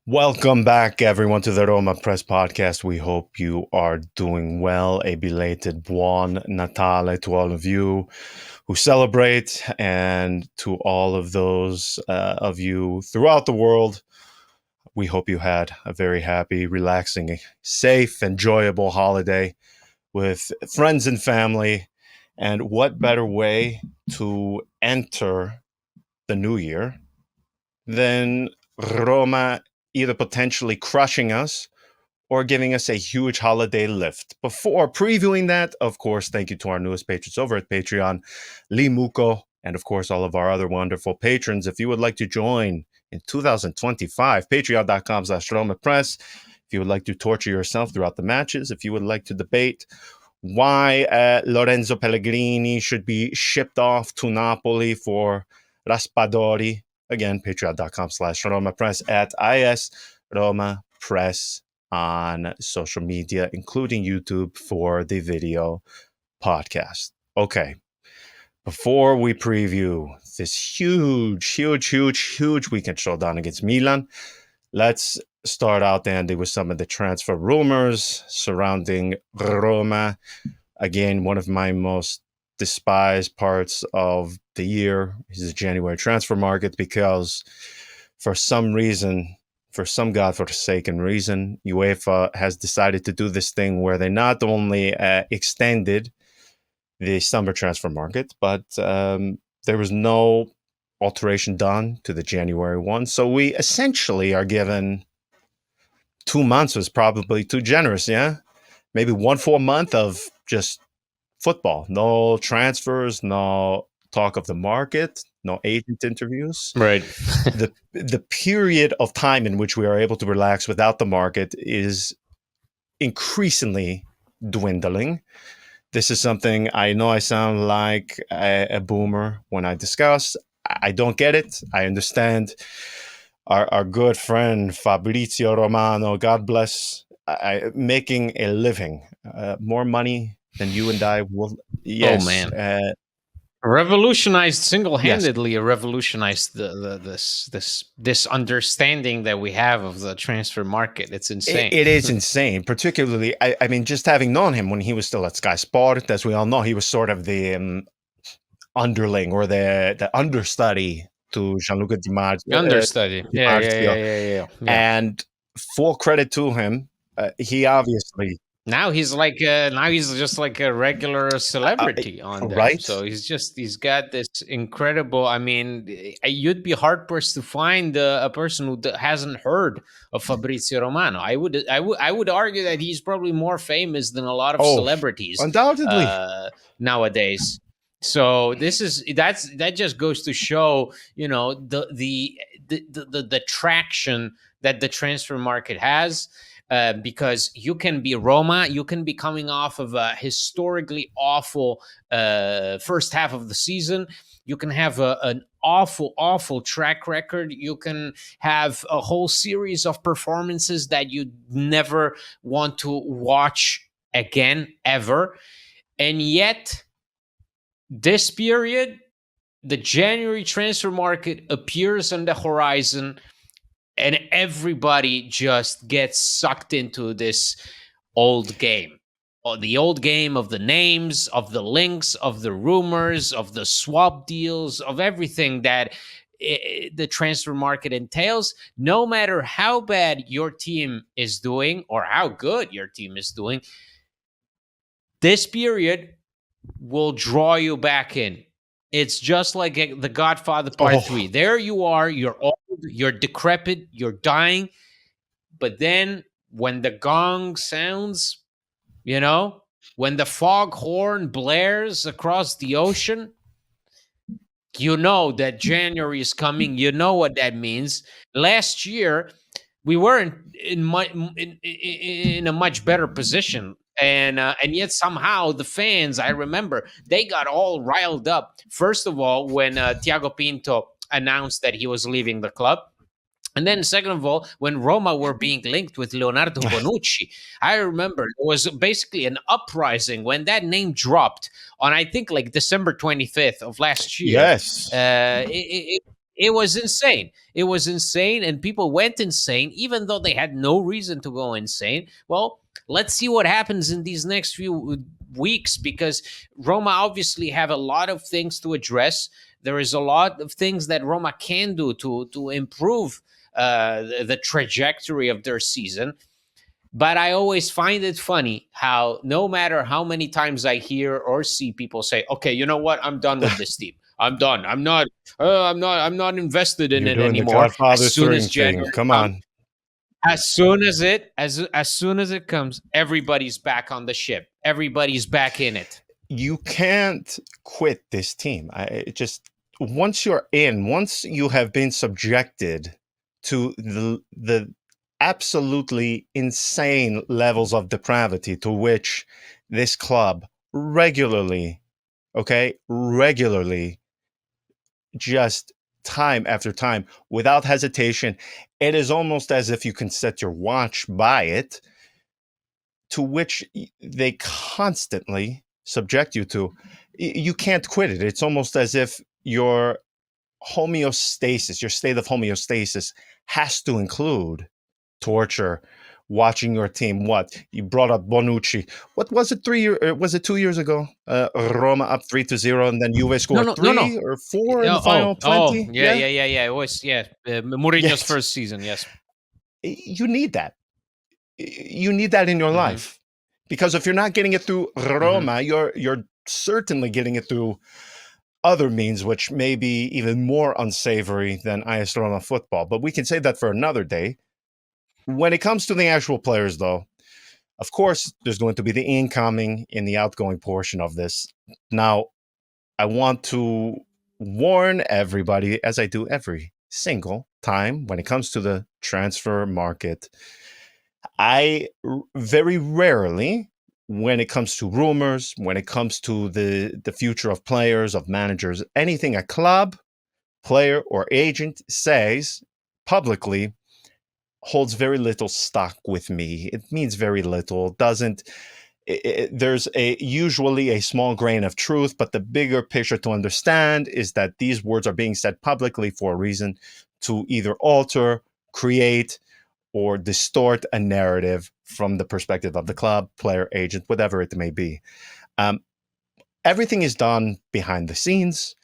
Welcome back, everyone, to the RomaPress podcast. We hope you are doing well. A belated Buon Natale to all of you who celebrate, and to all of those of you throughout the world. We hope you had a very happy, relaxing, safe, enjoyable holiday with friends and family. And what better way to enter the new year than Roma either potentially crushing us or giving us a huge holiday lift. Before previewing that, of course, thank you to our newest patrons over at Patreon, Lee Muko, and of course, all of our other wonderful patrons. If you would like to join in 2025, patreon.com/RomaPress. If you would like to torture yourself throughout the matches, if you would like to debate why Lorenzo Pellegrini should be shipped off to Napoli for Raspadori, again, patreon.com/RomaPress, at ISRomaPress on social media, including YouTube for the video podcast. Okay, before we preview this huge weekend showdown against Milan, let's start out, Andy, with some of the transfer rumors surrounding Roma. Again, one of my most despised parts of the year is the January transfer market, because for some reason, for some godforsaken reason, UEFA has decided to do this thing where they not only extended the summer transfer market, but there was no alteration done to the January one. So we essentially are given 2 months, was probably too generous, yeah? Maybe 1 full month of just football. No transfers, no talk of the market, no agent interviews. Right. The period of time in which we are able to relax without the market is increasingly dwindling. This is something, I know I sound like a boomer when I discuss. I don't get it. I understand our good friend Fabrizio Romano, God bless, making a living, more money than you and I will. Yes. Oh, man. Revolutionized single-handedly. Yes. Revolutionized this understanding that we have of the transfer market. It's insane. It is insane. Particularly, I mean, just having known him when he was still at Sky Sport, as we all know, he was sort of the underling or the understudy to Gianluca Di Marzio. Understudy. Yeah. And full credit to him. He obviously. Now he's just like a regular celebrity on there. Right. So he's got this incredible. I mean, you'd be hard pressed to find a person who hasn't heard of Fabrizio Romano. I would argue that he's probably more famous than a lot of celebrities, undoubtedly, nowadays. So that just goes to show, the traction that the transfer market has. Because you can be Roma, you can be coming off of a historically awful first half of the season. You can have an awful track record. You can have a whole series of performances that you never want to watch again, ever. And yet, this period, the January transfer market appears on the horizon, and everybody just gets sucked into this old game. The old game of the names, of the links, of the rumors, of the swap deals, of everything that the transfer market entails. No matter how bad your team is doing or how good your team is doing, this period will draw you back in. It's just like The Godfather Part 3. There you are, you're old, you're decrepit, you're dying. But then when the gong sounds, when the foghorn blares across the ocean, you know that January is coming. You know what that means. Last year, we weren't in a much better position. And yet somehow the fans, I remember, they got all riled up. First of all, when Thiago Pinto announced that he was leaving the club. And then second of all, when Roma were being linked with Leonardo Bonucci, I remember it was basically an uprising when that name dropped on, I think, like December 25th of last year. Yes. It was insane. It was insane, and people went insane, even though they had no reason to go insane. Well, let's see what happens in these next few weeks, because Roma obviously have a lot of things to address. There is a lot of things that Roma can do to improve the trajectory of their season. But I always find it funny how no matter how many times I hear or see people say, "Okay, you know what? I'm done with this team. I'm done. I'm not invested in You're it doing the anymore." As Godfather soon as 3 thing. January Come comes, on. as soon as it comes, everybody's back on the ship. Everybody's back in it. You can't quit this team. It just once you're in, once you have been subjected to the absolutely insane levels of depravity to which this club regularly, okay, regularly, just time after time, without hesitation, it is almost as if you can set your watch by it, to which they constantly subject you to. You can't quit it. It's almost as if your homeostasis, your state of homeostasis, has to include torture, watching your team. What you brought up, Bonucci. What was it? Was it 2 years ago? Roma up 3-0, and then Juve No, scored no, no, three no. or four in the Oh, final oh, 20. yeah, Yeah, yeah, yeah, yeah. It was, yeah. Mourinho's yes. first season. Yes. You need that. You need that in your Hmm. life, because if you're not getting it through Hmm. Roma, you're certainly getting it through other means, which may be even more unsavory than IS Roma football. But we can say that for another day. When it comes to the actual players, though, of course, there's going to be the incoming and the outgoing portion of this. Now, I want to warn everybody, as I do every single time when it comes to the transfer market. Very rarely, when it comes to rumors, when it comes to the future of players, of managers, anything a club, player, or agent says publicly holds very little stock with me. It means very little. Doesn't there's a usually a small grain of truth, but the bigger picture to understand is that these words are being said publicly for a reason, to either alter, create, or distort a narrative from the perspective of the club, player, agent, whatever it may be. Um, Everything is done behind the scenes.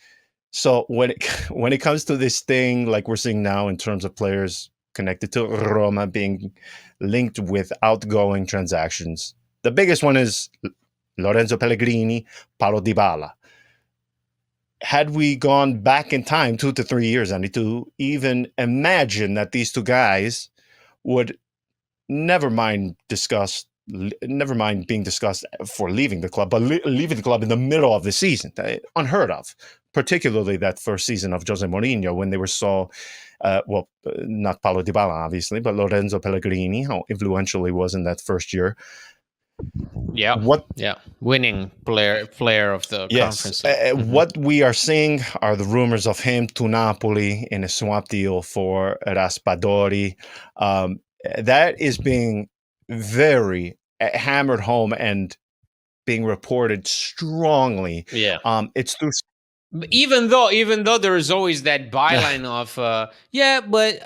So when it comes to this thing, like we're seeing now in terms of players connected to Roma being linked with outgoing transactions, the biggest one is Lorenzo Pellegrini, Paulo Dybala. Had we gone back in time 2 to 3 years, I need to even imagine that these two guys would never mind discussed never mind being discussed for leaving the club, but leaving the club in the middle of the season, unheard of. Particularly that first season of Jose Mourinho, when they were so, not Paulo Dybala, obviously, but Lorenzo Pellegrini, how influential he was in that first year. Yeah. What Yeah. Winning player of the Yes. Conference League. Hmm. What we are seeing are the rumors of him to Napoli in a swap deal for Raspadori. That is being very hammered home and being reported strongly. Yeah. It's through. Even though there is always that byline of yeah, but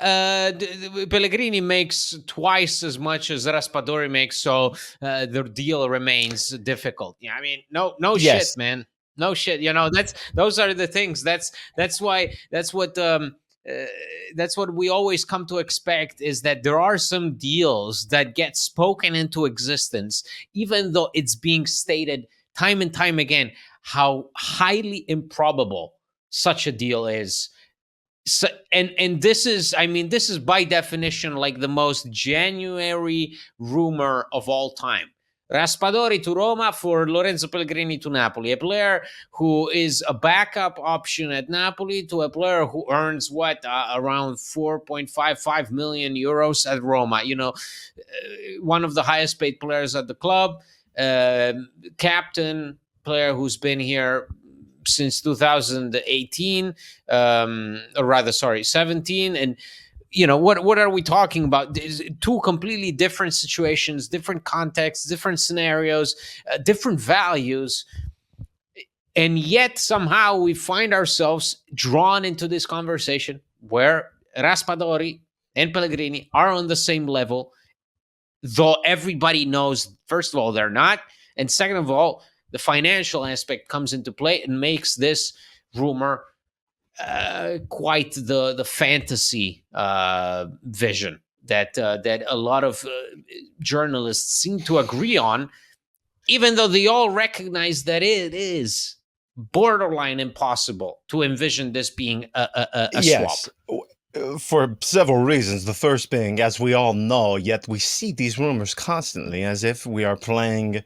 Pellegrini makes twice as much as Raspadori makes, so the deal remains difficult. Yeah, I mean, no shit, Yes. man, no shit. Those are the things. That's why uh, that's what we always come to expect, is that there are some deals that get spoken into existence, even though it's being stated time and time again how highly improbable such a deal is. So, and this is, I mean, this is by definition like the most January rumor of all time. Raspadori to Roma for Lorenzo Pellegrini to Napoli, a player who is a backup option at Napoli to a player who earns what, around 4.55 million euros at Roma. One of the highest paid players at the club, uh, captain, player who's been here since 2018, or rather, sorry, 17. And what are we talking about? There's two completely different situations, different contexts, different scenarios, different values. And yet somehow we find ourselves drawn into this conversation where Raspadori and Pellegrini are on the same level, though everybody knows, first of all, they're not. And second of all, the financial aspect comes into play and makes this rumor quite the fantasy vision that a lot of journalists seem to agree on, even though they all recognize that it is borderline impossible to envision this being a Yes, swap. for several reasons. The first being, as we all know, yet we see these rumors constantly as if we are playing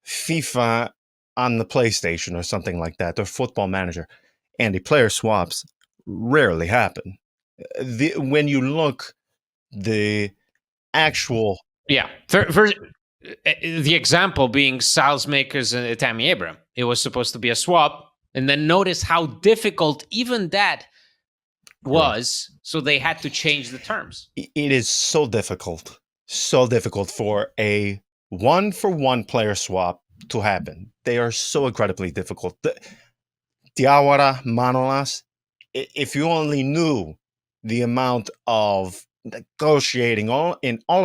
FIFA on the PlayStation or something like that, or Football Manager. And the player swaps rarely happen. When you look, the actual Yeah. For the example being Salesmakers and Tammy Abraham. It was supposed to be a swap. And then notice how difficult even that correct, was. So they had to change the terms. it is so difficult for a one for one player swap to happen. They are so incredibly difficult. Diawara, Manolas, if you only knew the amount of negotiating all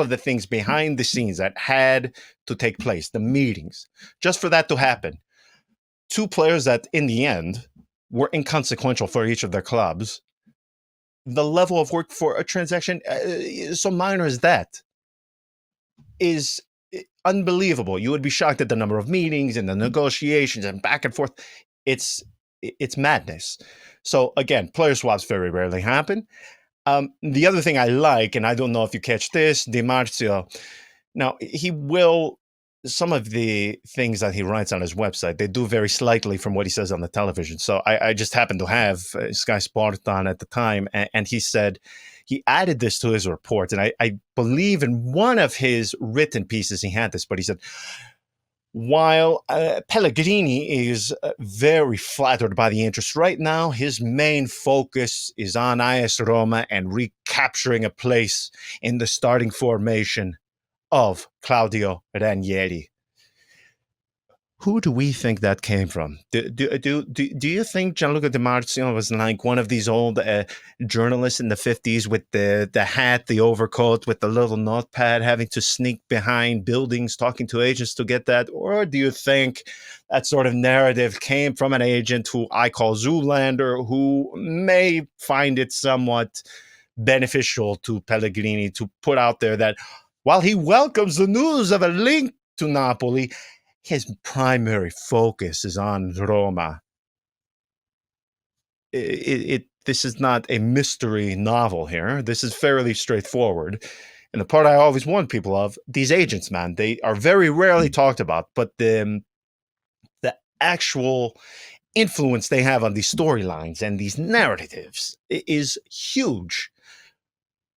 of the things behind the scenes that had to take place, the meetings, just for that to happen. Two players that in the end were inconsequential for each of their clubs. The level of work for a transaction so minor as that is unbelievable. You would be shocked at the number of meetings and the negotiations and back and forth. It's it's madness. So again, player swaps very rarely happen. The other thing I like, and I don't know if you catch this, Di Marzio. Now he will. Some of the things that he writes on his website, they do vary slightly from what he says on the television. So I just happened to have Sky Sport on at the time, and he said he added this to his report. And I believe in one of his written pieces he had this, but he said, while Pellegrini is very flattered by the interest right now, his main focus is on AS Roma and recapturing a place in the starting formation of Claudio Ranieri. Who do we think that came from? Do you think Gianluca Di Marzio was like one of these old journalists in the 50s with the hat, the overcoat, with the little notepad, having to sneak behind buildings, talking to agents to get that? Or do you think that sort of narrative came from an agent who I call Zoolander, who may find it somewhat beneficial to Pellegrini to put out there that while he welcomes the news of a link to Napoli, his primary focus is on Roma. This is not a mystery novel here. This is fairly straightforward. And the part I always warn people of, these agents, man, they are very rarely talked about, but the actual influence they have on these storylines and these narratives is huge,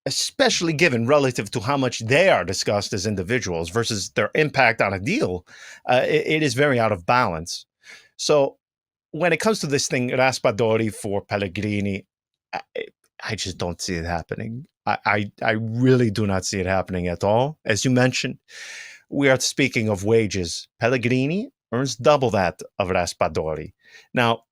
especially given relative to how much they are discussed as individuals versus their impact on a deal. It is very out of balance. So when it comes to this thing, Raspadori for Pellegrini, I, I just don't see it happening. I really do not see it happening at all. As you mentioned, we are speaking of wages. Pellegrini earns double that of Raspadori. Now,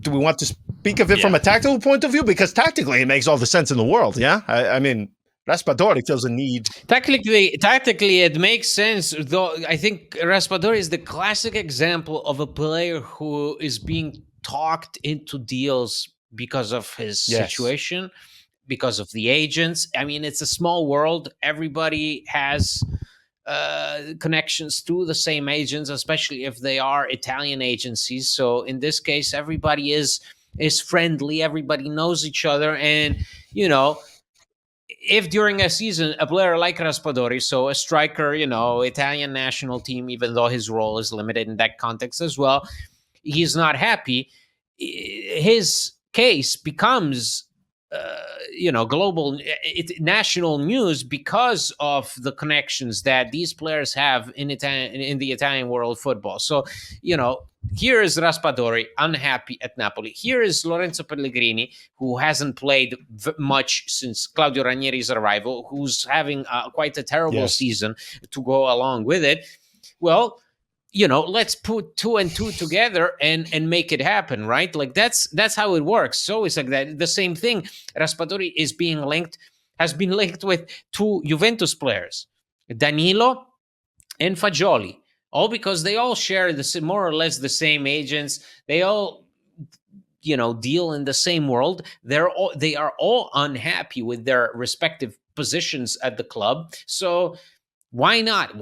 do we want to speak of it from a tactical point of view? Because tactically, it makes all the sense in the world. Yeah, I mean, Raspadori feels a need. Tactically, it makes sense. Though I think Raspadori is the classic example of a player who is being talked into deals because of his situation, because of the agents. I mean, it's a small world. Everybody has connections to the same agents, especially if they are Italian agencies. So in this case, everybody is friendly. Everybody knows each other, and you know, if during a season a player like Raspadori, so a striker, Italian national team, even though his role is limited in that context as well, he's not happy, his case becomes global, national news because of the connections that these players have in the Italian world football. So here is Raspadori unhappy at Napoli. Here is Lorenzo Pellegrini, who hasn't played much since Claudio Ranieri's arrival, who's having quite a terrible season to go along with it. Well, let's put two and two together and make it happen, right? Like that's how it works. So it's like that. The same thing. Raspadori has been linked with two Juventus players, Danilo and Fagioli, all because they all share more or less the same agents. They all deal in the same world. They are all unhappy with their respective positions at the club. So why not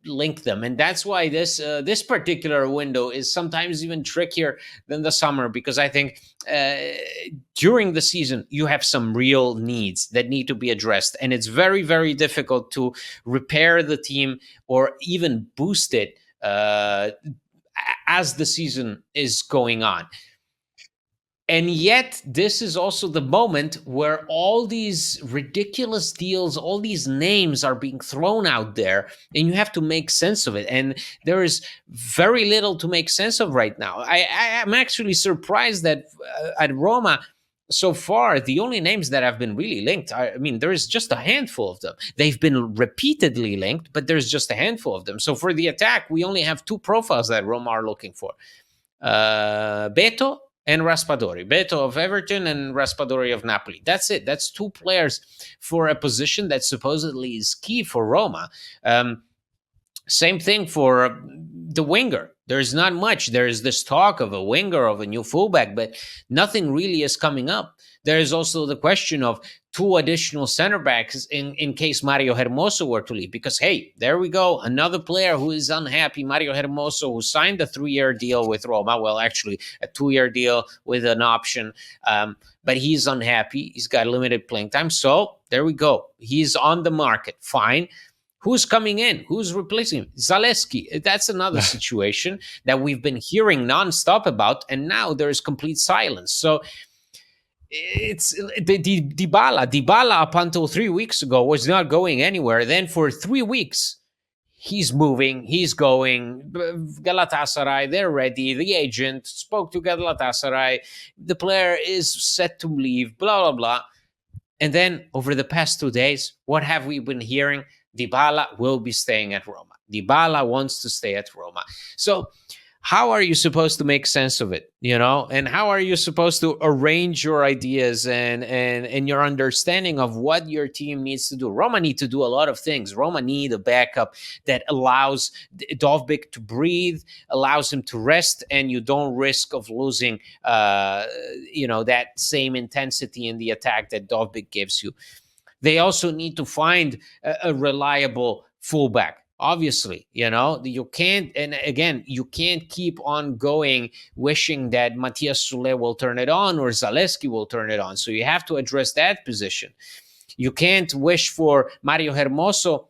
link them? And that's why this particular window is sometimes even trickier than the summer, because I think uh, during the season you have some real needs that need to be addressed, and it's very, very difficult to repair the team or even boost it as the season is going on. And yet, this is also the moment where all these ridiculous deals, all these names are being thrown out there, and you have to make sense of it. And there is very little to make sense of right now. I'm actually surprised that at Roma, so far, the only names that have been really linked, I mean, there is just a handful of them. They've been repeatedly linked, but there's just a handful of them. So for the attack, we only have two profiles that Roma are looking for. Beto and Raspadori. Beto of Everton and Raspadori of Napoli. That's it. That's two players for a position that supposedly is key for Roma. Same thing for the winger. There's not much. There's this talk of a winger, of a new fullback, but nothing really is coming up. There is also the question of two additional center backs in case Mario Hermoso were to leave. Because, hey, there we go. Another player who is unhappy, Mario Hermoso, who signed a 3-year deal with Roma. Well, actually, a 2-year deal with an option. But he's unhappy. He's got limited playing time. So there we go. He's on the market. Fine. Who's coming in? Who's replacing him? Zaleski. That's another situation that we've been hearing nonstop about, and now there is complete silence. So it's Dybala. Dybala, up until 3 weeks ago, was not going anywhere. Then for 3 weeks, he's moving, he's going. Galatasaray, they're ready. The agent spoke to Galatasaray. The player is set to leave, blah, blah, blah. And then over the past 2 days, what have we been hearing? Dybala will be staying at Roma. Dybala wants to stay at Roma. So how are you supposed to make sense of it, and how are you supposed to arrange your ideas and your understanding of what your team needs to do? Roma need to do a lot of things. Roma need a backup that allows Dovbyk to breathe, allows him to rest, and you don't risk of losing that same intensity in the attack that Dovbyk gives you. They also need to find a reliable fullback. Obviously, you can't, and again, you can't keep on going wishing that Matias Sule will turn it on or Zaleski will turn it on. So you have to address that position. You can't wish for Mario Hermoso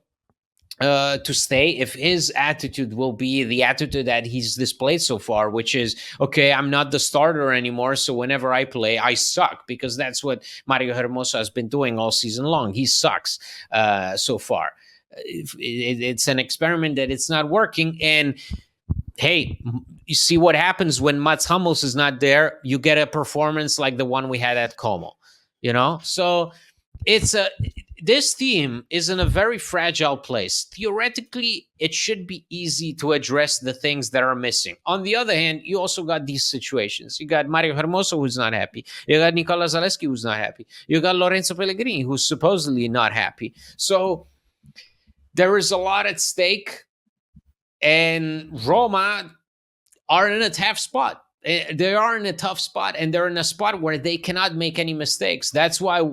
to stay if his attitude will be the attitude that he's displayed so far, which is, okay, I'm not the starter anymore, so whenever I play, I suck, because that's what Mario Hermoso has been doing all season long. He sucks so far. It's an experiment that it's not working. And hey, you see what happens when Mats Hummels is not there. You get a performance like the one we had at Como, So this team is in a very fragile place. Theoretically, it should be easy to address the things that are missing. On the other hand, you also got these situations. You got Mario Hermoso, who's not happy. You got Nicola Zaleski, who's not happy. You got Lorenzo Pellegrini, who's supposedly not happy. So there is a lot at stake, and Roma are in a tough spot. They are in a tough spot, and they're in a spot where they cannot make any mistakes. That's why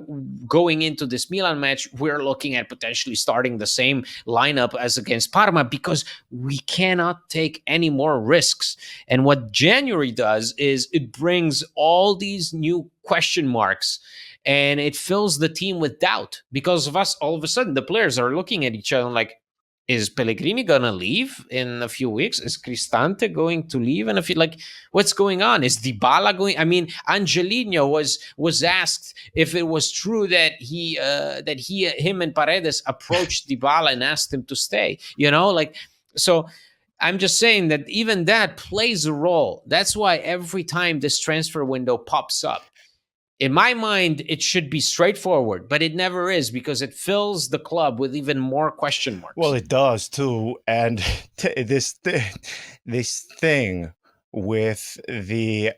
going into this Milan match, we're looking at potentially starting the same lineup as against Parma, because we cannot take any more risks. And what January does is it brings all these new question marks, and it fills the team with doubt because of us. All of a sudden, the players are looking at each other like, is Pellegrini gonna leave in a few weeks? Is Cristante going to leave in a few? Like, what's going on? Is Dybala going? I mean, Angelino was asked if it was true that him and Paredes approached Dybala and asked him to stay. So. I'm just saying that even that plays a role. That's why every time this transfer window pops up, In my mind, it should be straightforward, but it never is because it fills the club with even more question Well, marks. it does too, and this thing with the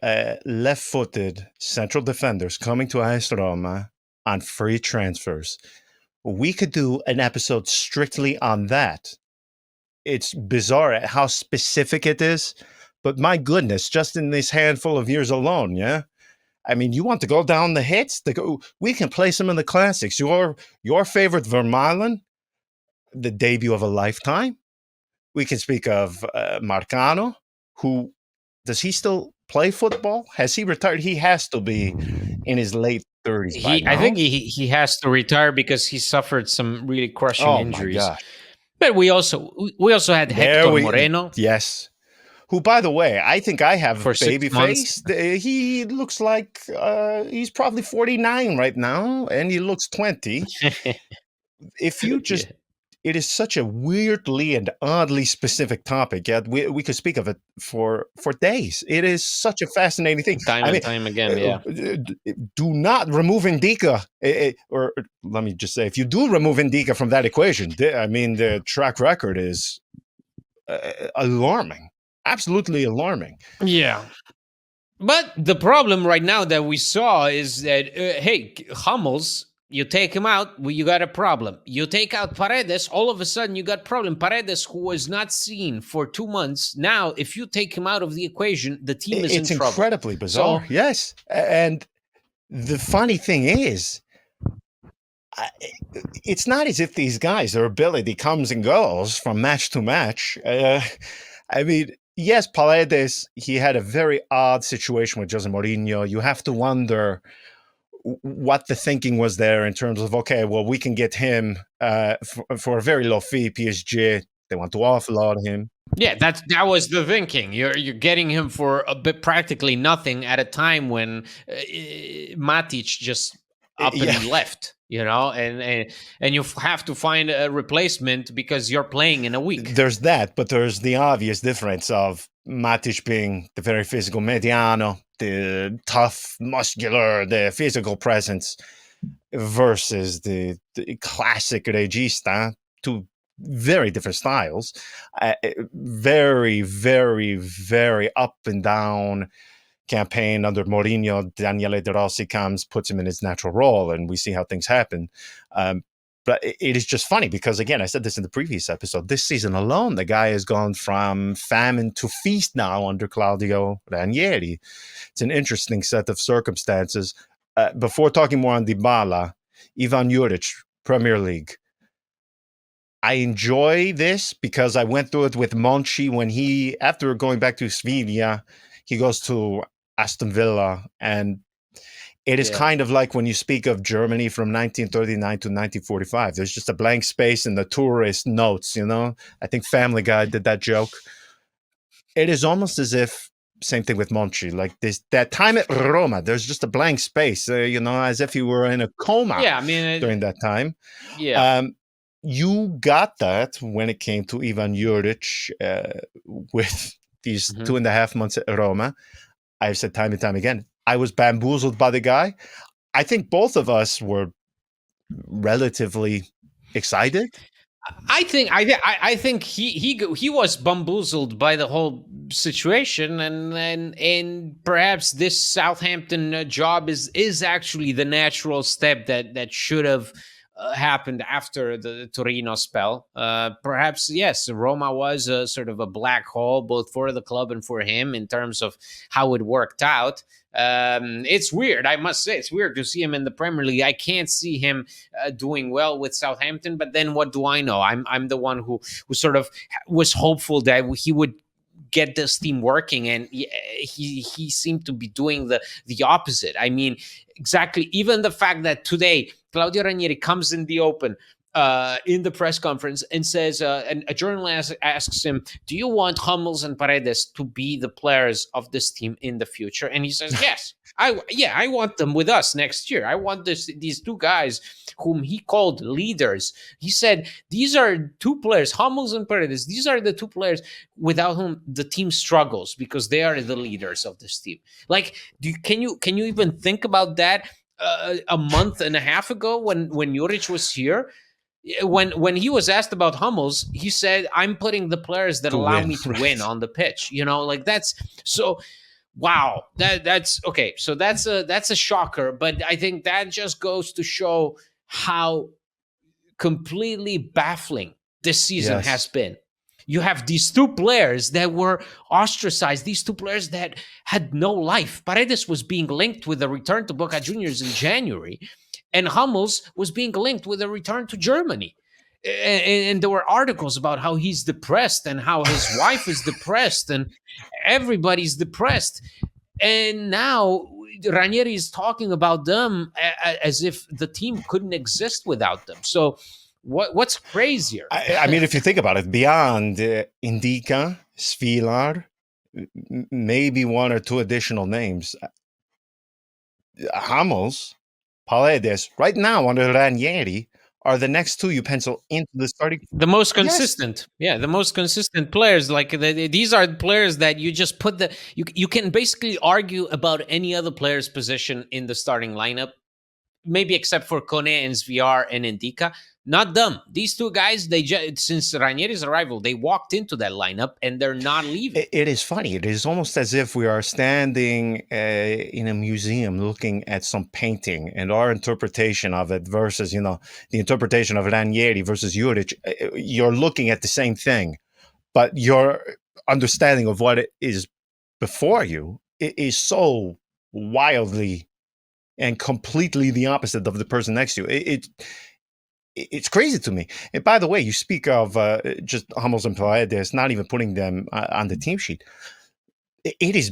left-footed central defenders coming to AS Roma on free transfers. We could do an episode strictly on that. It's bizarre how specific it is, but my goodness, just in this handful of years alone, yeah. I mean, you want to go down the hits? We can play some of the classics. Your favorite Vermaelen, the debut of a lifetime. We can speak of Marcano, who does he still play football? Has he retired? He has to be in his late 30s by I think now. he has to retire because he suffered some really crushing Oh my injuries. God. But we also had There Hector we, Moreno yes. Who, by the way, I think I have for 6 months. baby face. He looks like he's probably 49 right now, and he looks 20. If you Yeah. just, it is such a weirdly and oddly specific topic. Yeah, we could speak of it for days. It is such a fascinating thing. Time I mean, and time again, yeah. do not remove Indica, or let me just say, if you do remove Indica from that equation, I mean, the track record is alarming, absolutely alarming. Yeah. But the problem right now that we saw is that, hey, Hummels, you take him out, well, you got a problem. You take out Paredes, all of a sudden you got problem. Paredes, who was not seen for 2 months, now if you take him out of the equation, the team is in It's trouble. incredibly bizarre. So Yes, and the funny thing is, it's not as if these guys, their ability comes and goes from match to match. I mean, yes, Paredes, he had a very odd situation with Jose Mourinho. You have to wonder what the thinking was there in terms of, okay, well, we can get him for a very low fee. PSG, they want to offload him. yeah, that was the thinking. You're getting him for a bit practically nothing at a time when Matic just up Yeah, and left, and you have to find a replacement because you're playing in a week. there's that, but there's the obvious difference of Matic being the very physical mediano, the tough, muscular, the physical presence, versus the classic regista, two very different styles, very, very, very up and down campaign under Mourinho. Daniele De Rossi comes, puts him in his natural role, and we see how things happen. But it is just funny because, again, I said this in the previous episode, this season alone, the guy has gone from famine to feast now under Claudio Ranieri. It's an interesting set of circumstances. Before talking more on Dybala, Ivan Juric, Premier League. I enjoy this because I went through it with Monchi when he, after going back to Sevilla, he goes to Aston Villa. And it is Yeah. kind of like when you speak of Germany from 1939 to 1945. There's just a blank space in the tourist notes, I think Family Guy did that joke. It is almost as if, same thing with Monchi, like that time at Roma, there's just a blank space, as if you were in a coma Yeah, I mean, during that time. yeah. You got that when it came to Ivan Juric with these 2.5 months at Roma. I've said time and time again, I was bamboozled by the guy. I think both of us were relatively excited. I think he was bamboozled by the whole situation, and perhaps this Southampton job is actually the natural step that should have happened after the Torino spell. Perhaps yes, Roma was a sort of a black hole both for the club and for him in terms of how it worked out. It's weird, I must say. It's weird to see him in the Premier League. I can't see him doing well with Southampton. But then, what do I know? I'm the one who sort of was hopeful that he would get this team working, and he seemed to be doing the opposite. I mean, exactly. Even the fact that today Claudio Ranieri comes in the open in the press conference and says, and a journalist asks him, "Do you want Hummels and Paredes to be the players of this team in the future?" And he says, "Yes, I want them with us next year. I want these two guys whom he called leaders." He said, "These are two players, Hummels and Paredes. These are the two players without whom the team struggles because they are the leaders of this team." Like, can you even think about that? A month and a half ago, when Juric was here, when he was asked about Hummels, he said, "I'm putting the players that To allow win, me to win right? on the pitch." Like that's so. Wow, that's okay. So that's a shocker, but I think that just goes to show how completely baffling this season has Yes. been. You have these two players that were ostracized, these two players that had no life. Paredes was being linked with a return to Boca Juniors in January, and Hummels was being linked with a return to Germany. And there were articles about how he's depressed and how his wife is depressed and everybody's depressed. And now Ranieri is talking about them as if the team couldn't exist without them. So what's crazier? I mean, if you think about it, beyond Indica, Svilar, maybe one or two additional names, Hamels, Paredes, right now under Ranieri, are the next two you pencil into the starting. The most Yes, consistent, yeah, the most consistent players. Like these are players that you just put you can basically argue about any other player's position in the starting lineup, maybe except for Kone and Sviar and Indica. Not them. These two guys, since Ranieri's arrival, they walked into that lineup and they're not leaving. it is funny. It is almost as if we are standing in a museum looking at some painting, and our interpretation of it versus, the interpretation of Ranieri versus Juric. You're looking at the same thing, but your understanding of what it is before you is so wildly and completely the opposite of the person next to you. It's crazy to me. And by the way, you speak of just Hummels and Paredes, not even putting them on the team sheet. It is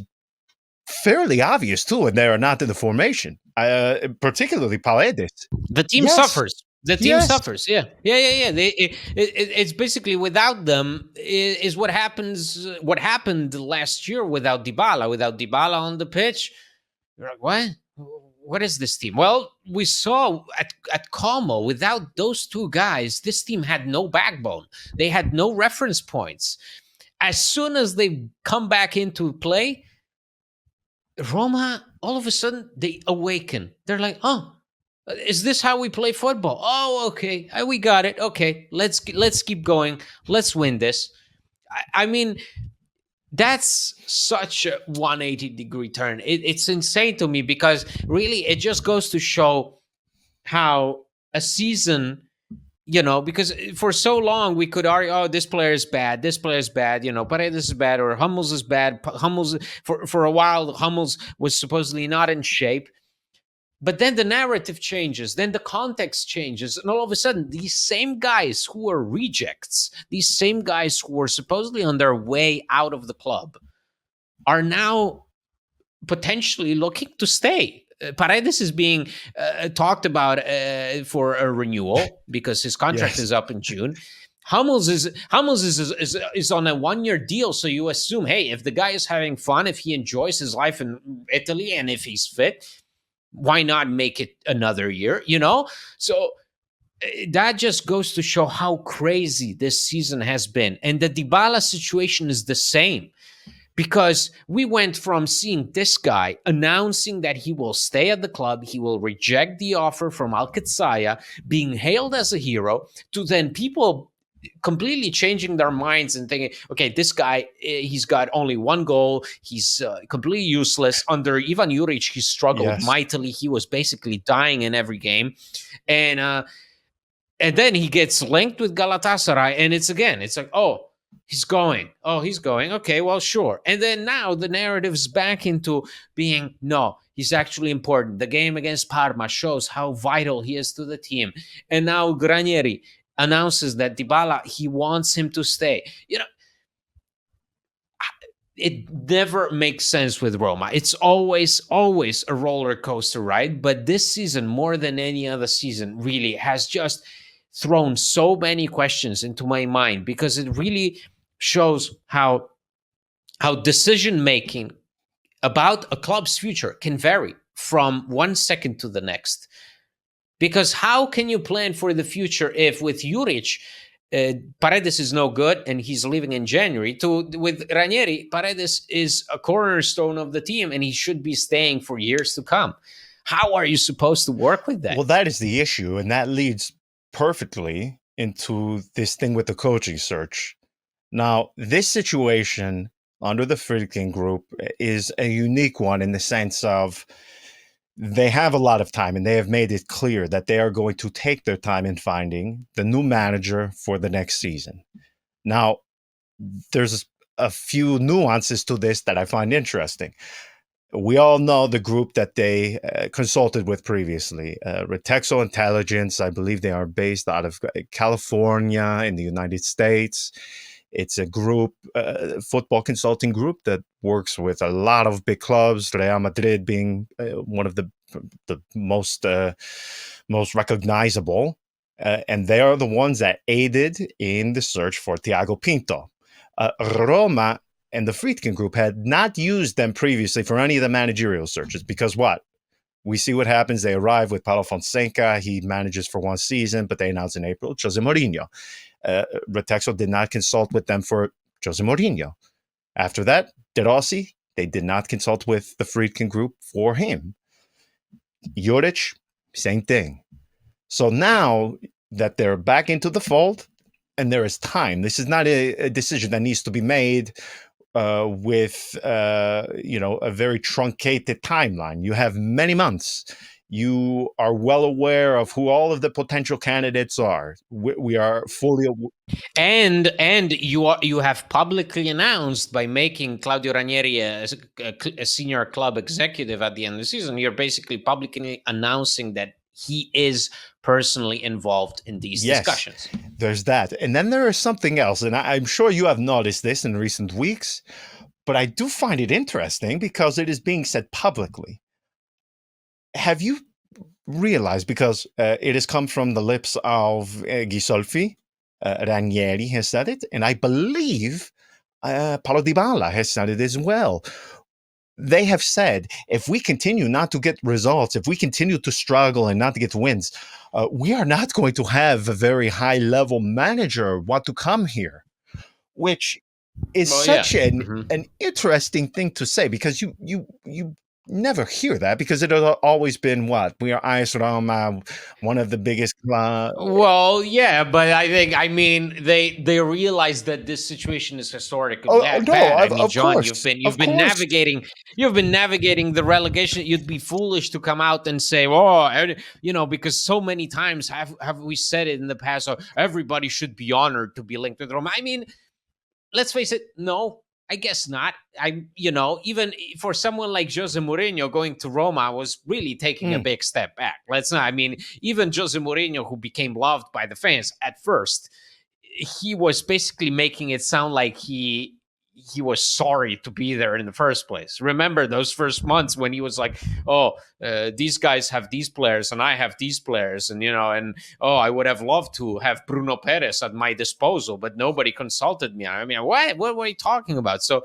fairly obvious too, and they are not in the formation. Particularly Paredes. The team Yes, suffers. The team yes. suffers. Yeah, yeah, yeah, yeah. It's basically without them is what happens. What happened last year without Dybala? Without Dybala on the pitch, you're like, what? What is this team? Well, we saw at Como, without those two guys, this team had no backbone. They had no reference points. As soon as they come back into play, Roma, all of a sudden, they awaken. They're like, oh, is this how we play football? Oh, okay, we got it. Okay, let's keep going. Let's win this. I mean, that's such a 180-degree turn. It's insane to me because really it just goes to show how a season, because for so long we could argue, oh, this player is bad, this player is bad, Paredes is bad, or Hummels is bad. Hummels, for a while, Hummels was supposedly not in shape. But then the narrative changes, then the context changes, and all of a sudden, these same guys who are rejects, these same guys who were supposedly on their way out of the club, are now potentially looking to stay. Paredes is being talked about for a renewal because his contract Yes. is up in June. Hummels is on a 1-year deal, so you assume, hey, if the guy is having fun, if he enjoys his life in Italy, and if he's fit, why not make it another year? So that just goes to show how crazy this season has been, and the Dybala situation is the same. Because we went from seeing this guy announcing that he will stay at the club, he will reject the offer from Al Qataria, being hailed as a hero, to then people completely changing their minds and thinking, okay, this guy, he's got only one goal. He's completely useless. Under Ivan Juric, he struggled Yes. mightily. He was basically dying in every game. And then he gets linked with Galatasaray, and it's like, oh, he's going. Oh, he's going. Okay, well, sure. And then now the narrative's back into being, no, he's actually important. The game against Parma shows how vital he is to the team. And now Ranieri announces that Dybala, he wants him to stay. It never makes sense with Roma. It's always a roller coaster ride. But this season, more than any other season, really has just thrown so many questions into my mind, because it really shows how decision making about a club's future can vary from one second to the next. Because how can you plan for the future if with Juric, Paredes is no good and he's leaving in January, to with Ranieri, Paredes is a cornerstone of the team and he should be staying for years to come. How are you supposed to work with that? Well, that is the issue, and that leads perfectly into this thing with the coaching search. Now, this situation under the Friedkin Group is a unique one in the sense of they have a lot of time and they have made it clear that they are going to take their time in finding the new manager for the next season. Now, there's a few nuances to this that I find interesting. We all know the group that they consulted with previously, Retexo Intelligence. I believe they are based out of California in the United States. It's a group, football consulting group that works with a lot of big clubs, Real Madrid being one of the most recognizable. And they are the ones that aided in the search for Thiago Pinto. Roma and the Friedkin Group had not used them previously for any of the managerial searches because what? We see what happens. They arrive with Paulo Fonseca. He manages for one season, but they announce in April Jose Mourinho. Retexo did not consult with them for Jose Mourinho. After that, De Rossi, they did not consult with the Friedkin Group for him. Juric, same thing. So now that they're back into the fold and there is time, this is not a decision that needs to be made with a very truncated timeline. You have many months. You are well aware of who all of the potential candidates are. We are fully and you have publicly announced, by making Claudio Ranieri a senior club executive at the end of the season, you're basically publicly announcing that he is personally involved in these discussions. There's that. And then there is something else, and I'm sure you have noticed this in recent weeks, but I do find it interesting because it is being said publicly. Have you realized, because it has come from the lips of Ghisolfi, Ranieri has said it, and I believe Paulo Dybala has said it as well. They have said, if we continue not to get results, if we continue to struggle and not to get wins, we are not going to have a very high-level manager want to come here, which is such an interesting thing to say, because you never hear that, because it has always been what? We are AS Roma, one of the biggest. Well, yeah, but I mean, they realize that this situation is historically bad. I mean, John, course, you've been navigating the relegation. You'd be foolish to come out and say, "Oh, because so many times have we said it in the past? So everybody should be honored to be linked with Roma." I mean, let's face it, no, I guess not. Even for someone like Jose Mourinho, going to Roma was really taking a big step back. Let's not. I mean, even Jose Mourinho, who became loved by the fans at first, he was basically making it sound like he was sorry to be there in the first place. Remember those first months when he was like, "Oh, these guys have these players and I have these players, and I would have loved to have Bruno Perez at my disposal, but nobody consulted me." I mean, what were you talking about? So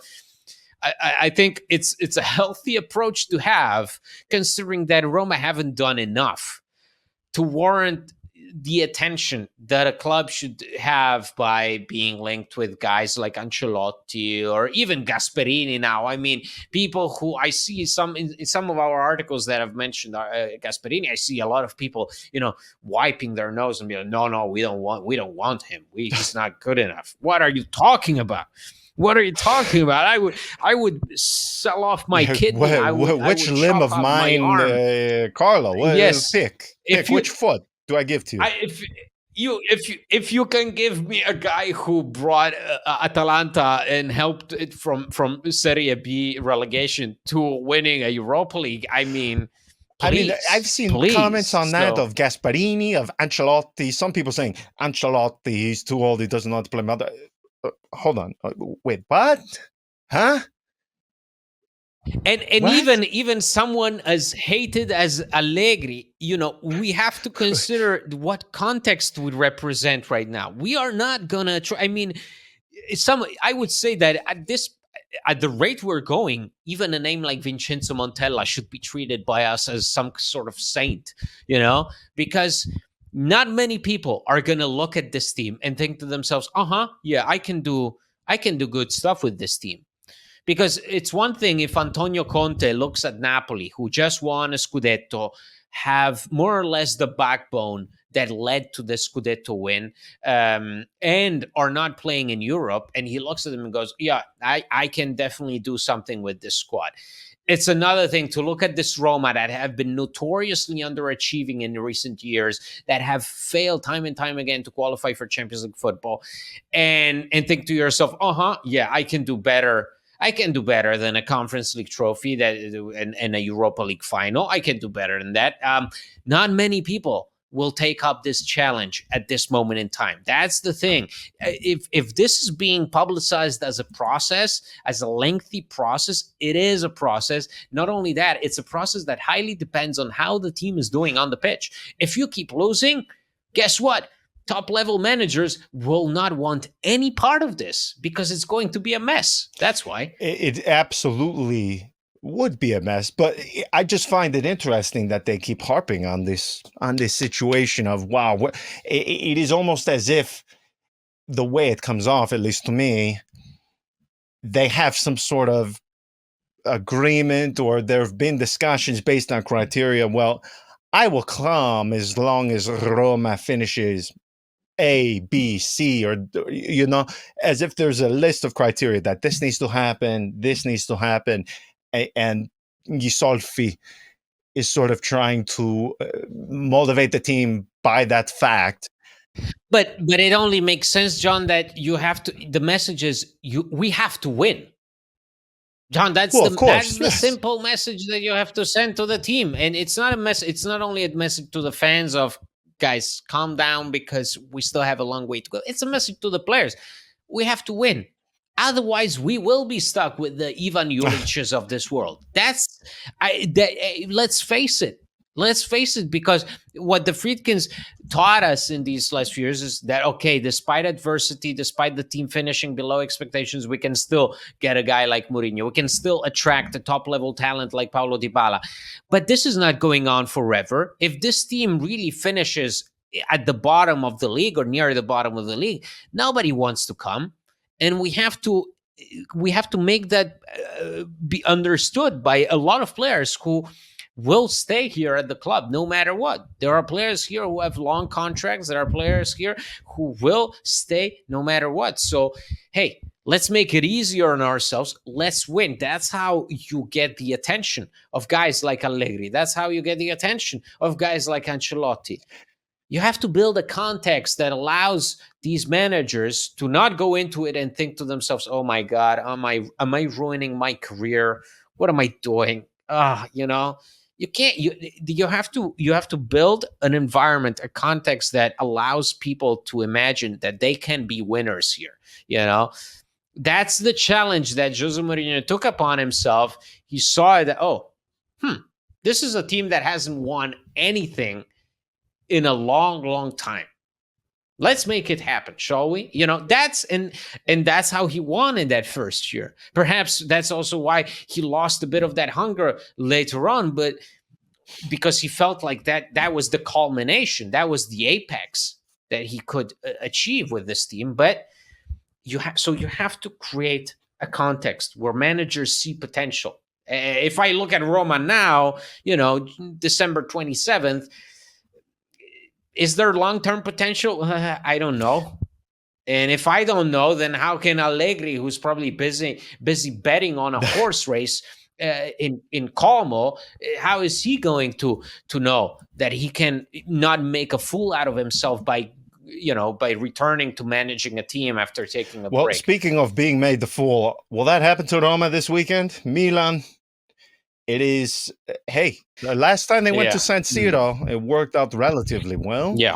I think it's a healthy approach to have, considering that Roma haven't done enough to warrant the attention that a club should have by being linked with guys like Ancelotti or even Gasperini now. I mean, people who I see in some of our articles that have mentioned Gasperini, I see a lot of people, wiping their nose and be like, no, we don't want him. He's not good enough. What are you talking about? What are you talking about? I would sell off my kidney. Which limb of mine, Carlo? Yes. Pick which foot do I give to you? If you can give me a guy who brought Atalanta and helped it from Serie B relegation to winning a Europa League, I mean, please, I've seen comments on that of Gasperini, of Ancelotti. Some people saying Ancelotti, he's too old, he doesn't know how to play. Hold on, wait, what? Huh? And What? even someone as hated as Allegri, we have to consider what context would represent right now. We are not gonna try. I mean, I would say that at the rate we're going, even a name like Vincenzo Montella should be treated by us as some sort of saint, because not many people are going to look at this team and think to themselves, yeah, I can do good stuff with this team. Because it's one thing if Antonio Conte looks at Napoli, who just won a Scudetto, have more or less the backbone that led to the Scudetto win, and are not playing in Europe, and he looks at them and goes, yeah, I can definitely do something with this squad. It's another thing to look at this Roma that have been notoriously underachieving in recent years, that have failed time and time again to qualify for Champions League football, and think to yourself, yeah, I can do better. I can do better than a Conference League trophy and a Europa League final. I can do better than that. Not many people will take up this challenge at this moment in time. That's the thing. If this is being publicized as a process, as a lengthy process, it is a process. Not only that, it's a process that highly depends on how the team is doing on the pitch. If you keep losing, guess what? Top level managers will not want any part of this because it's going to be a mess. That's why. It absolutely would be a mess, but I just find it interesting that they keep harping on this situation of wow. It is almost as if the way it comes off, at least to me, they have some sort of agreement or there have been discussions based on criteria. Well, I will come as long as Roma finishes A, B, C, or, as if there's a list of criteria that this needs to happen, this needs to happen. And Gisolfi is sort of trying to motivate the team by that fact. But it only makes sense, John, that you have to. The message is we have to win. John, that's Well, the of that's course, the yes. simple message that you have to send to the team. And it's not a mess. It's not only a message to the fans of, guys, calm down because we still have a long way to go. It's a message to the players. We have to win. Otherwise, we will be stuck with the Ivan Juric's of this world. Let's face it. Let's face it, because what the Friedkins taught us in these last few years is that, okay, despite adversity, despite the team finishing below expectations, we can still get a guy like Mourinho. We can still attract a top level talent like Paulo Dybala. But this is not going on forever. If this team really finishes at the bottom of the league or near the bottom of the league, nobody wants to come, and we have to make that be understood by a lot of players who will stay here at the club no matter what. There are players here who have long contracts. There are players here who will stay no matter what. So, hey, let's make it easier on ourselves. Let's win. That's how you get the attention of guys like Allegri. That's how you get the attention of guys like Ancelotti. You have to build a context that allows these managers to not go into it and think to themselves, "Oh my God, am I ruining my career? What am I doing?" You can't. You have to build an environment, a context that allows people to imagine that they can be winners here. That's the challenge that Jose Mourinho took upon himself. He saw that, this is a team that hasn't won anything in a long, long time. Let's make it happen, shall we? That's how he won in that first year. Perhaps that's also why he lost a bit of that hunger later on, but because he felt like that was the culmination, that was the apex that he could achieve with this team. But you have to create a context where managers see potential. If I look at Roma now, December 27th, is there long-term potential? I don't know. And if I don't know, then how can Allegri, who's probably busy betting on a horse race in Como, how is he going to know that he can not make a fool out of himself by returning to managing a team after taking a Well, break? speaking of being made the fool, will that happen to Roma this weekend? Milan. It is. Hey, the last time they went to Yeah. San Mm. Siro, it worked out relatively well. Yeah.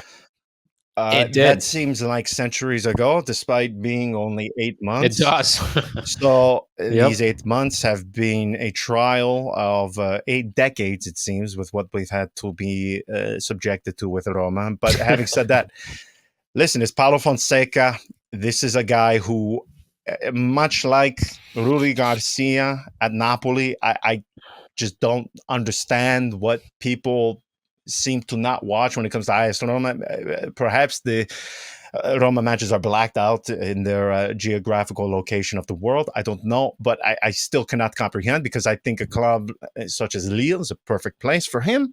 It That did. seems like centuries ago, despite being only eight It months. does. So these Yep. 8 months have been a trial of 8 decades, it seems, with what we've had to be subjected to with Roma. But having said that, listen, it's Paulo Fonseca. This is a guy who, much like Rudi Garcia at Napoli, I just don't understand what people seem to not watch when it comes to AS Roma. Perhaps the Roma matches are blacked out in their geographical location of the world. I don't know, but I still cannot comprehend, because I think a club such as Lille is a perfect place for him.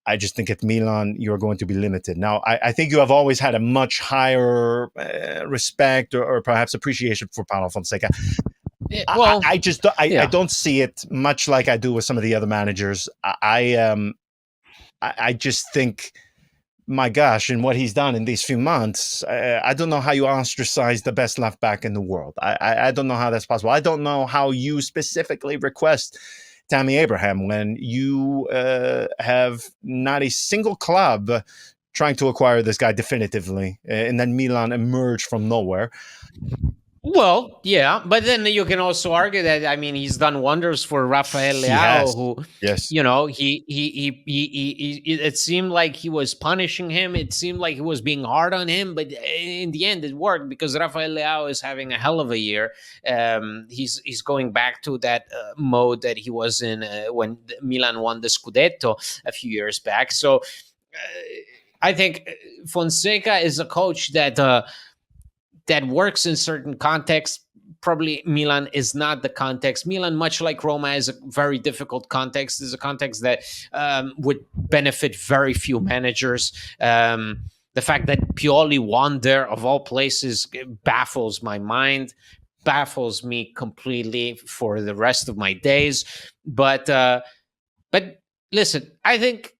I just think at Milan, you're going to be limited. Now, I think you have always had a much higher respect, or perhaps appreciation for Paulo Fonseca. Well, I just I yeah. don't see it much like I do with some of the other managers. I just think, my gosh, and what he's done in these few months, I don't know how you ostracize the best left back in the world. I don't know how that's possible. I don't know how you specifically request Tammy Abraham when you have not a single club trying to acquire this guy definitively, and then Milan emerged from nowhere. Well, yeah, but then you can also argue that, I mean, he's done wonders for Rafael He Leao, has, who, yes, it seemed like he was punishing him. It seemed like he was being hard on him, but in the end, it worked because Rafael Leao is having a hell of a year. He's going back to that mode that he was in when Milan won the Scudetto a few years back. So I think Fonseca is a coach that works in certain contexts. Probably Milan is not the context. Milan, much like Roma, is a very difficult context. Is a context that would benefit very few managers. The fact that Pioli won there, of all places, baffles my mind, baffles me completely for the rest of my days. But listen, I think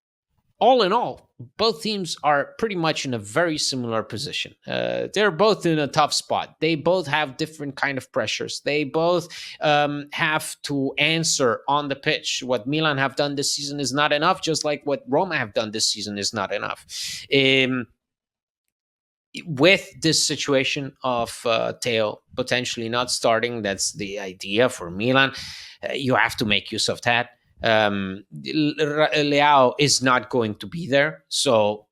all in all, both teams are pretty much in a very similar position. They're both in a tough spot. They both have different kind of pressures. They both have to answer on the pitch. What Milan have done this season is not enough, just like what Roma have done this season is not enough. With this situation of Teo potentially not starting, that's the idea for Milan. You have to make use of that. Leao is not going to be there, so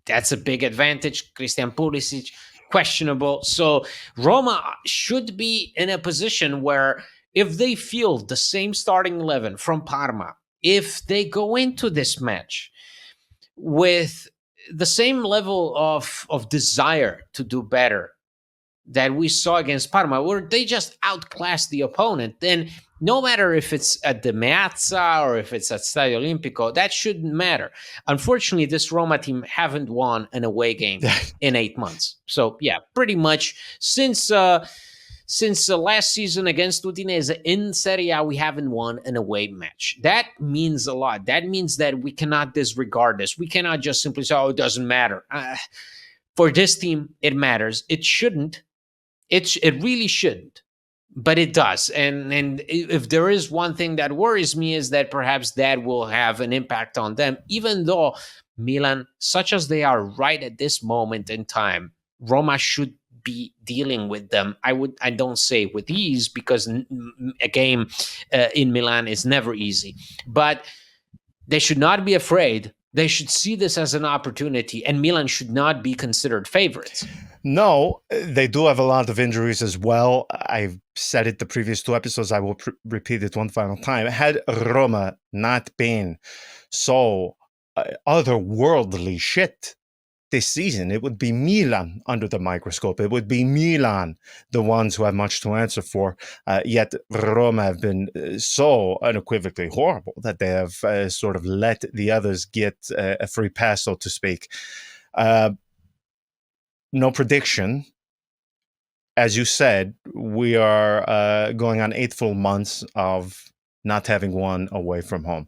that's a big advantage. Christian Pulisic questionable, so Roma should be in a position where if they field the same starting 11 from Parma, if they go into this match with the same level of desire to do better that we saw against Parma, where they just outclassed the opponent, then no matter if it's at the Meazza or if it's at Stadio Olimpico, that shouldn't matter. Unfortunately, this Roma team haven't won an away game in 8 months. So yeah, pretty much since last season against Udinese in Serie A, we haven't won an away match. That means a lot. That means that we cannot disregard this. We cannot just simply say, "Oh, it doesn't matter." For this team, it matters. It shouldn't. It really shouldn't, but it does. And if there is one thing that worries me is that perhaps that will have an impact on them, even though Milan, such as they are right at this moment in time, Roma should be dealing with them. I don't say with ease, because a game in Milan is never easy, but they should not be afraid. They should see this as an opportunity, and Milan should not be considered favorites. No, they do have a lot of injuries as well. I've said it the previous two episodes. I will repeat it one final time. Had Roma not been so otherworldly shit this season, it would be Milan under the microscope. It would be Milan, the ones who have much to answer for. Yet Roma have been so unequivocally horrible that they have sort of let the others get a free pass, so to speak. No prediction. As you said, we are going on 8 full months of not having won away from home.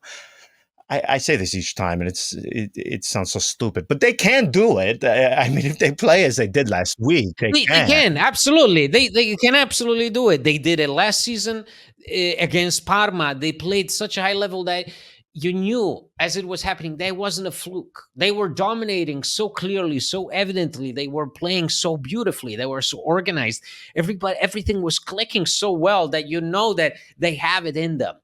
I say this each time, and it sounds so stupid, but they can do it. I mean, if they play as they did last week, they They can. can absolutely. They can absolutely do it. They did it last season against Parma. They played such a high level that you knew as it was happening that wasn't a fluke. They were dominating so clearly, so evidently. They were playing so beautifully. They were so organized. Everything was clicking so well that you know that they have it in them.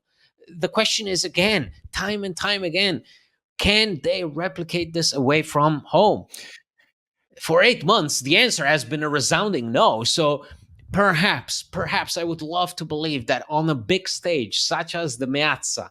The question is, again, time and time again, can they replicate this away from home? For 8 months, the answer has been a resounding no. So perhaps I would love to believe that on a big stage such as the Meazza,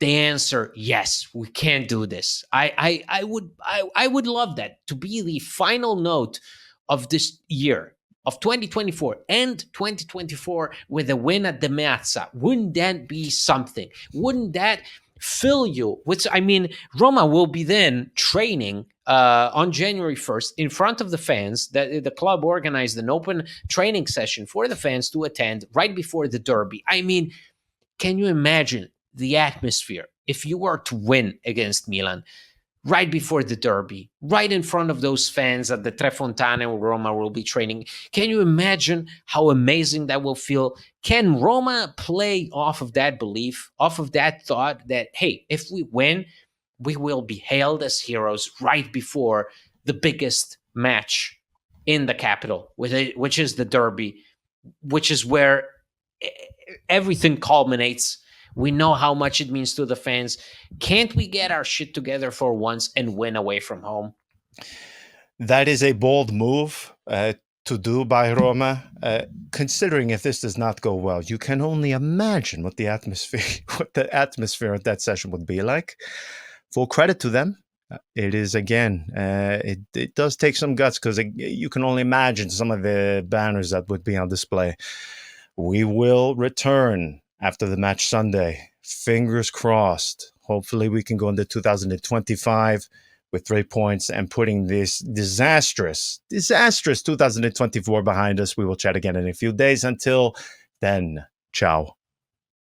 the answer, yes, we can do this. I would love that to be the final note of this year of 2024 and 2024 with a win at the Meazza. Wouldn't that be something? Wouldn't that fill you with, I mean, Roma will be then training on January 1st in front of the fans. That the club organized an open training session for the fans to attend right before the derby. I mean, can you imagine the atmosphere if you were to win against Milan right before the derby, right in front of those fans at the Tre Fontane where Roma will be training? Can you imagine how amazing that will feel? Can Roma play off of that belief, off of that thought that, hey, if we win, we will be hailed as heroes right before the biggest match in the capital, which is the derby, which is where everything culminates. We know how much it means to the fans. Can't we get our shit together for once and win away from home? That is a bold move to do by Roma. Considering if this does not go well, you can only imagine what the atmosphere at that session would be like. Full credit to them. It is, again, it does take some guts, because you can only imagine some of the banners that would be on display. We will return after the match Sunday. Fingers crossed. Hopefully we can go into 2025 with 3 points and putting this disastrous 2024 behind us. We will chat again in a few days. Until then, ciao.